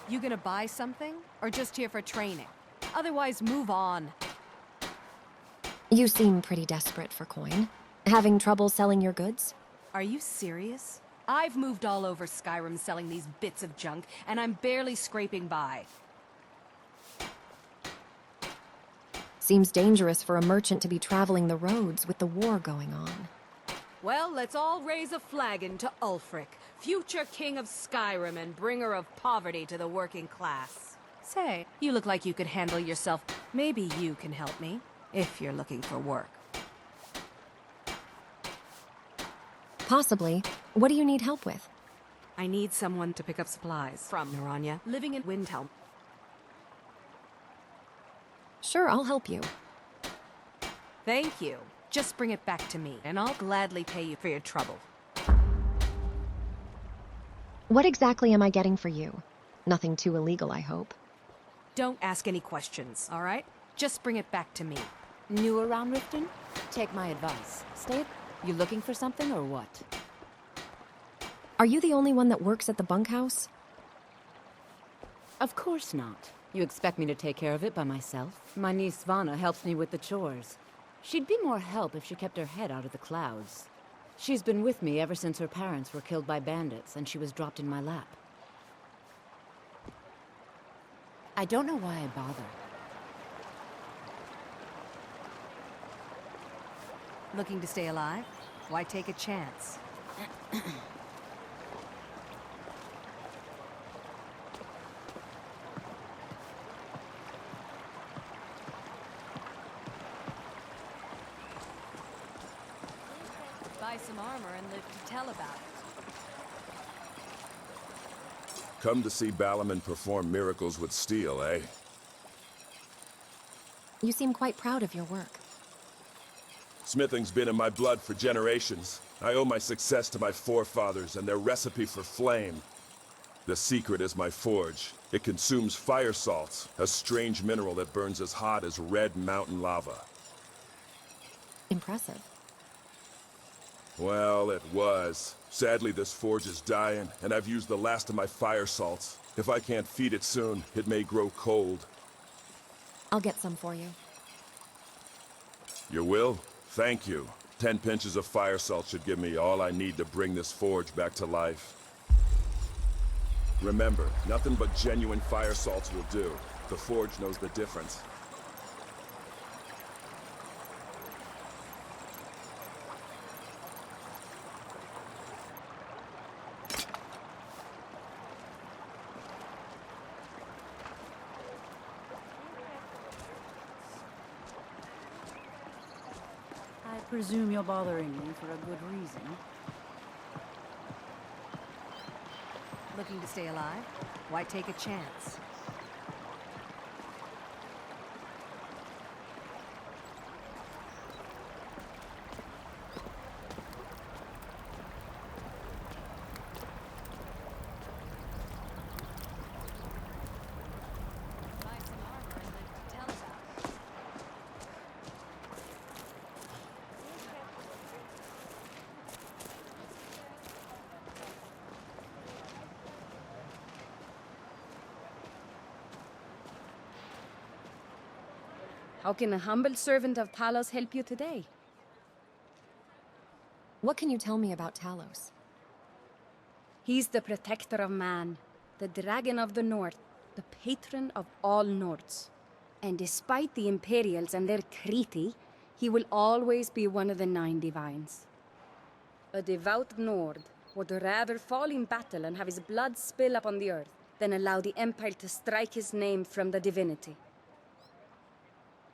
You gonna buy something, or just here for training? Otherwise, move on. You seem pretty desperate for coin. Having trouble selling your goods? Are you serious? I've moved all over Skyrim selling these bits of junk, and I'm barely scraping by. Seems dangerous for a merchant to be traveling the roads with the war going on. Well, let's all raise a flagon to Ulfric, future king of Skyrim and bringer of poverty to the working class. Say, you look like you could handle yourself. Maybe you can help me, if you're looking for work. Possibly. What do you need help with? I need someone to pick up supplies from Naranya, living in Windhelm. Sure, I'll help you. Thank you. Just bring it back to me, and I'll gladly pay you for your trouble. What exactly am I getting for you? Nothing too illegal, I hope. Don't ask any questions, all right? Just bring it back to me. New around Riften? Take my advice. Stay. You looking for something or what? Are you the only one that works at the bunkhouse? Of course not. You expect me to take care of it by myself? My niece Svana helps me with the chores. She'd be more help if she kept her head out of the clouds. She's been with me ever since her parents were killed by bandits and she was dropped in my lap. I don't know why I bother. Looking to stay alive? Why take a chance? Buy some armor and live to tell about it. Come to see Balaman perform miracles with steel, eh? You seem quite proud of your work. Smithing's been in my blood for generations. I owe my success to my forefathers and their recipe for flame. The secret is my forge. It consumes fire salts, a strange mineral that burns as hot as red mountain lava. Impressive. Well, it was. Sadly, this forge is dying, and I've used the last of my fire salts. If I can't feed it soon, it may grow cold. I'll get some for you. You will? Thank you. 10 pinches of fire salt should give me all I need to bring this forge back to life. Remember, nothing but genuine fire salts will do. The forge knows the difference. I presume you're bothering me for a good reason. Looking to stay alive? Why take a chance? Buy some armor and live to tell about it. How can a humble servant of Talos help you today? What can you tell me about Talos? He's the protector of man, the dragon of the north, the patron of all Nords. And despite the Imperials and their treaty, he will always be one of the 9 divines. A devout Nord would rather fall in battle and have his blood spill upon the earth than allow the Empire to strike his name from the divinity.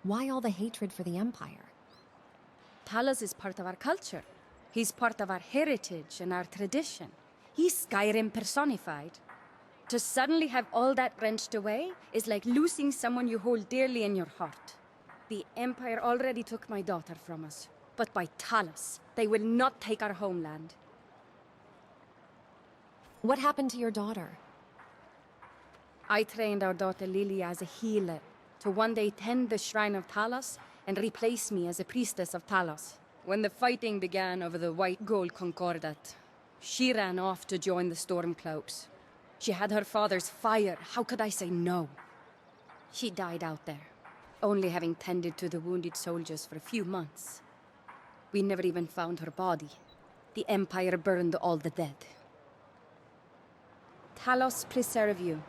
Why all the hatred for the Empire? Talos is part of our culture. He's part of our heritage and our tradition. He's Skyrim personified. To suddenly have all that wrenched away is like losing someone you hold dearly in your heart. The Empire already took my daughter from us, but by Talos, they will not take our homeland. What happened to your daughter? I trained our daughter Lilia as a healer to one day tend the shrine of Talos and replace me as a priestess of Talos. When the fighting began over the white gold concordat, she ran off to join the Stormcloaks. She had her father's fire. How could I say no? She died out there, only having tended to the wounded soldiers for a few months. We never even found her body. The Empire burned all the dead. Talos preserve you.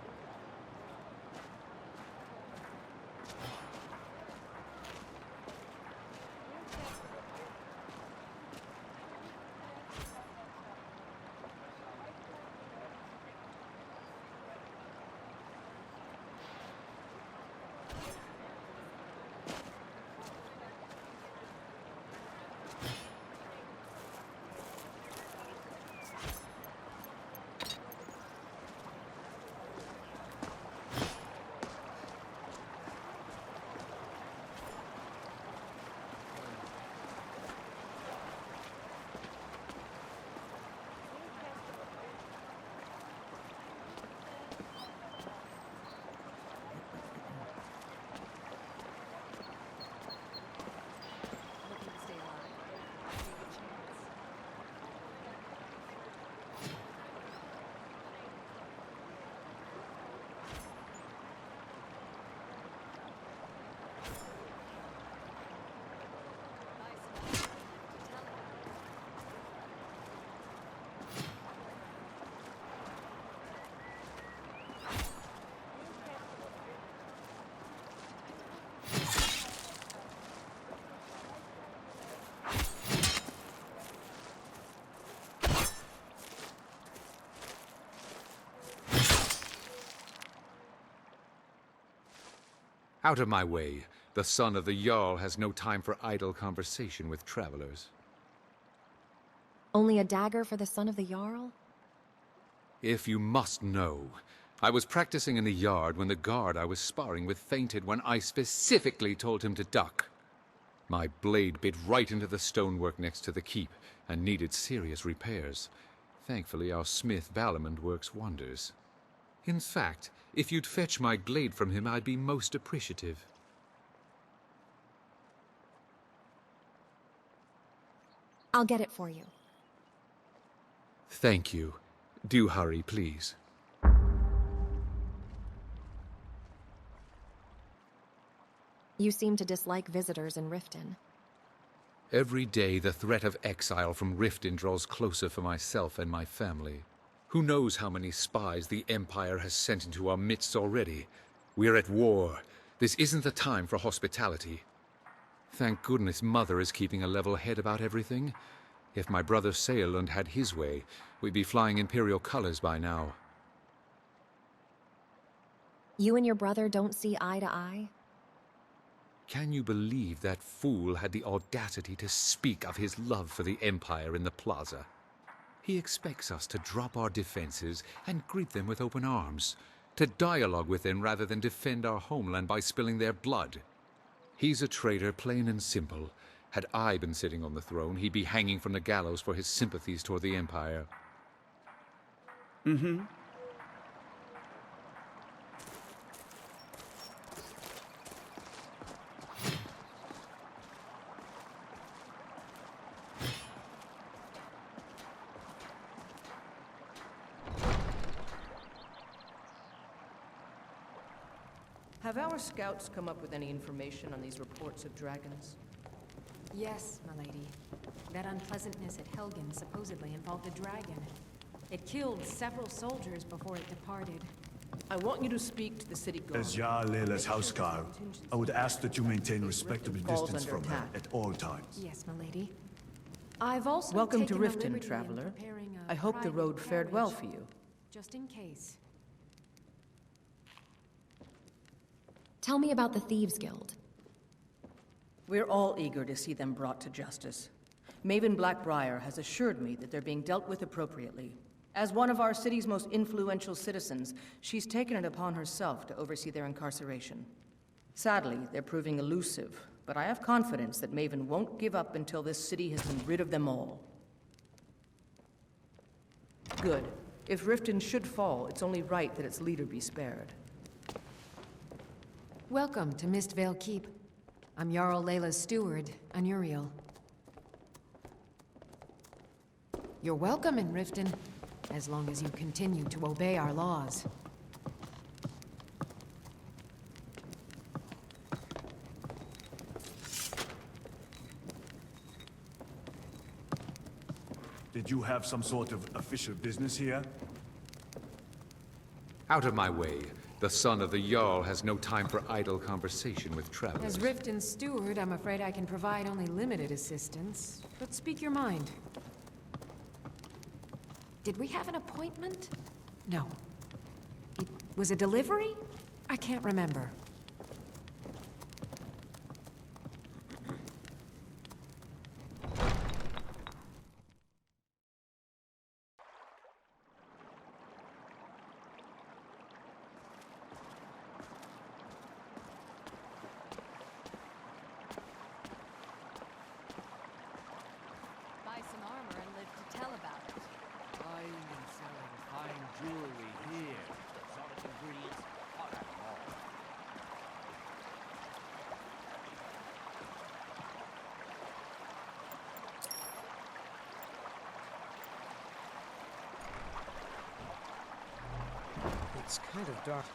Out of my way. The son of the Jarl has no time for idle conversation with travelers. Only a dagger for the son of the Jarl? If you must know, I was practicing in the yard when the guard I was sparring with fainted when I specifically told him to duck. My blade bit right into the stonework next to the keep and needed serious repairs. Thankfully, our smith Valamund works wonders. In fact, if you'd fetch my blade from him, I'd be most appreciative. I'll get it for you. Thank you. Do hurry, please. You seem to dislike visitors in Riften. Every day the threat of exile from Riften draws closer for myself and my family. Who knows how many spies the Empire has sent into our midst already? We're at war. This isn't the time for hospitality. Thank goodness Mother is keeping a level head about everything. If my brother Saelund had his way, we'd be flying Imperial colors by now. You and your brother don't see eye to eye? Can you believe that fool had the audacity to speak of his love for the Empire in the plaza? He expects us to drop our defenses and greet them with open arms, to dialogue with them rather than defend our homeland by spilling their blood. He's a traitor, plain and simple. Had I been sitting on the throne, he'd be hanging from the gallows for his sympathies toward the Empire. Mm-hmm. Have our scouts come up with any information on these reports of dragons? Yes, milady. That unpleasantness at Helgen supposedly involved a dragon. It killed several soldiers before it departed. I want you to speak to the city guard. As Jarl Leila's housecarl, I would ask that you maintain respectable Falls distance under from her attack. at all times. Yes, milady. I've also Welcome to taken a Riften, liberty in traveler. preparing a I hope the private road fared well carriage, for you. just in case. Tell me about the Thieves Guild. We're all eager to see them brought to justice. Maven Blackbriar has assured me that they're being dealt with appropriately. As one of our city's most influential citizens, she's taken it upon herself to oversee their incarceration. Sadly, they're proving elusive, but I have confidence that Maven won't give up until this city has been rid of them all. Good. If Riften should fall, it's only right that its leader be spared. Welcome to Mistvale Keep. I'm Jarl Leila's steward, Anuriel. You're welcome in Riften. as long as you continue to obey our laws. Did you have some sort of official business here? Out of my way. The son of the Jarl has no time for idle conversation with travelers. As Riften's steward, I'm afraid I can provide only limited assistance. But speak your mind. Did we have an appointment? No. It was a delivery? I can't remember. Buy some armor and live to tell about it. Buying and selling fine jewelry here. Exotic ingredients, hot at all. It's kind of dark.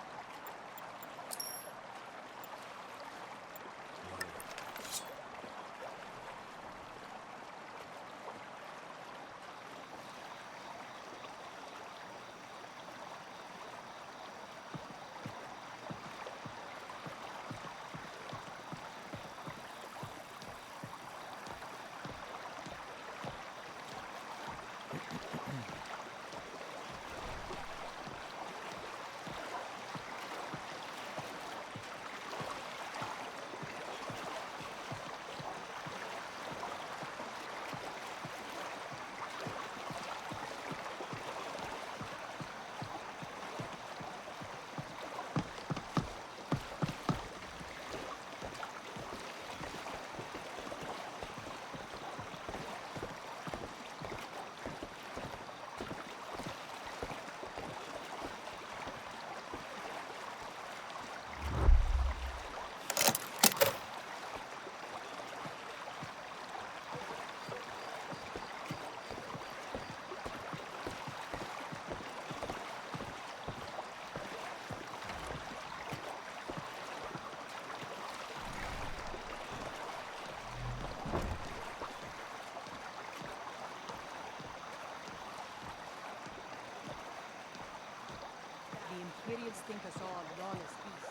The Imperials think us all lawless beasts.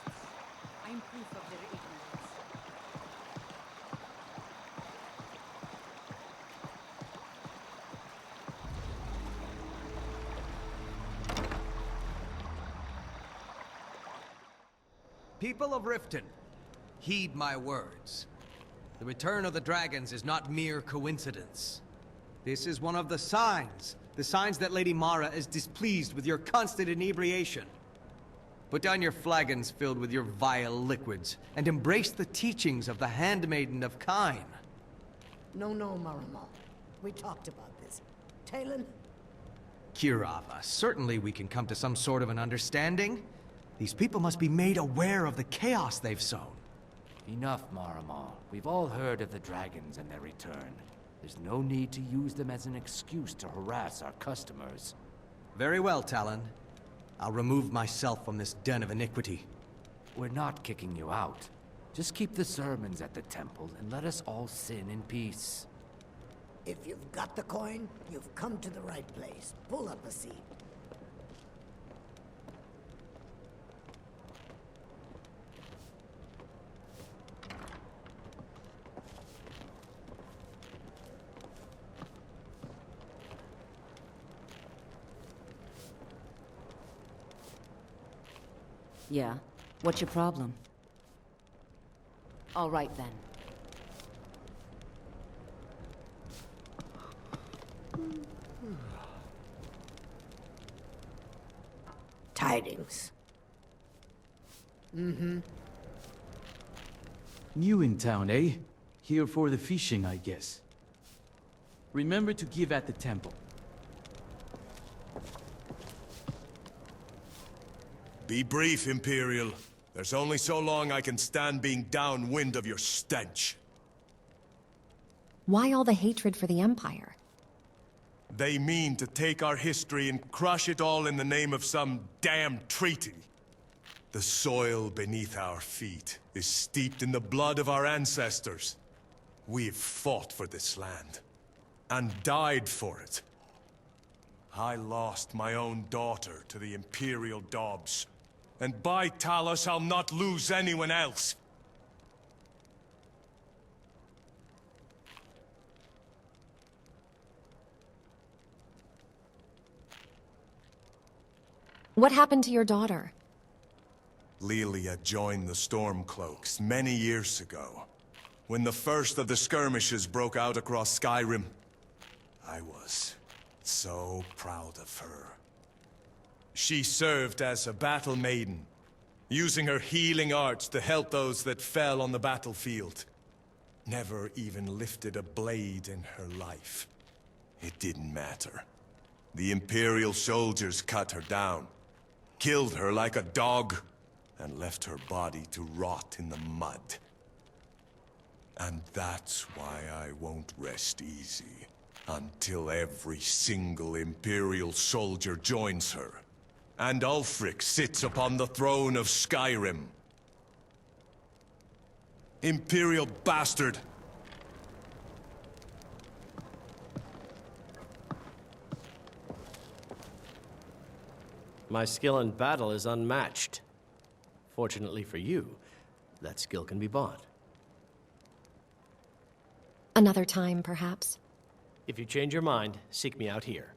I'm proof of their ignorance. People of Riften, heed my words. The return of the dragons is not mere coincidence. This is one of the signs that Lady Mara is displeased with your constant inebriation. Put down your flagons filled with your vile liquids, and embrace the teachings of the Handmaiden of Kyne. No, Marama. We talked about this. Talon? Kirava, certainly we can come to some sort of an understanding. These people must be made aware of the chaos they've sown. Enough, Marama. We've all heard of the dragons and their return. There's no need to use them as an excuse to harass our customers. Very well, Talon. I'll remove myself from this den of iniquity. We're not kicking you out. Just keep the sermons at the temple and let us all sin in peace. If you've got the coin, you've come to the right place. Pull up a seat. Yeah? What's your problem? All right, then. Tidings. Mm-hmm. New in town, eh? Here for the fishing, I guess. Remember to give at the temple. Be brief, Imperial. There's only so long I can stand being downwind of your stench. Why all the hatred for the Empire? They mean to take our history and crush it all in the name of some damned treaty. The soil beneath our feet is steeped in the blood of our ancestors. We've fought for this land, and died for it. I lost my own daughter to the Imperial Dobbs, and by Talos I'll not lose anyone else. What happened to your daughter? Lilia joined the Stormcloaks many years ago, when the first of the skirmishes broke out across Skyrim. I was so proud of her. She served as a battle maiden, using her healing arts to help those that fell on the battlefield. Never even lifted a blade in her life. It didn't matter. The Imperial soldiers cut her down, killed her like a dog, and left her body to rot in the mud. And that's why I won't rest easy until every single Imperial soldier joins her, and Ulfric sits upon the throne of Skyrim. Imperial bastard! My skill in battle is unmatched. Fortunately for you, that skill can be bought. Another time, perhaps. If you change your mind, seek me out here.